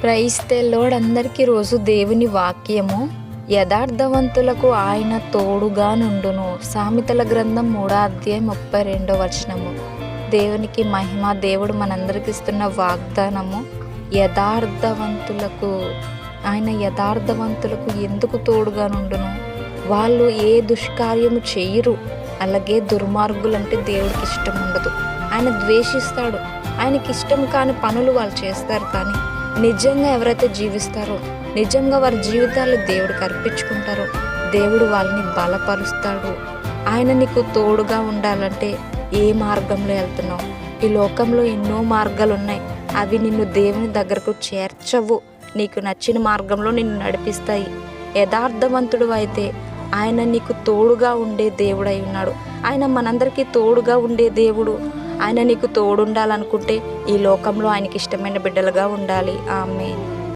Praise the lord. అందరికీ రోజు దేవుని వాక్యము. యథార్థవంతులకు ఆయన తోడుగా నుండును. సామెతల గ్రంథం 3వ అధ్యాయం 32వ వచనము. దేవునికి మహిమ. దేవుడు మనందరికి ఇస్తున్న వాగ్దానము యథార్థవంతులకు. ఆయన యథార్థవంతులకు ఎందుకు తోడుగా నుండును? వాళ్ళు ఏ దుష్కార్యము చేయరు. అలాగే దుర్మార్గులంటే దేవుడికి ఇష్టం ఉండదు. ఆయన ద్వేషిస్తాడు. ఆయనకి ఇష్టం కాని పనులు వాళ్ళు చేస్తారు. కానీ నిజంగా ఎవరైతే జీవిస్తారో, నిజంగా వారి జీవితాలు దేవుడికి అర్పించుకుంటారో, దేవుడు వాళ్ళని బలపరుస్తాడు. ఆయన నీకు తోడుగా ఉండాలంటే ఏ మార్గంలో వెళ్తున్నావు? ఈ లోకంలో ఎన్నో మార్గాలు ఉన్నాయి. అవి నిన్ను దేవుని దగ్గరకు చేర్చవు. నీకు నచ్చిన మార్గంలో నిన్ను నడిపిస్తాయి. యథార్థవంతుడు అయితే ఆయన నీకు తోడుగా ఉండే దేవుడై ఉన్నాడు. ఆయన మనందరికీ తోడుగా ఉండే దేవుడు. ఆయన నీకు తోడుండాలనుకుంటే ఈ లోకంలో ఆయనకి ఇష్టమైన బిడ్డలుగా ఉండాలి. ఆమేన్.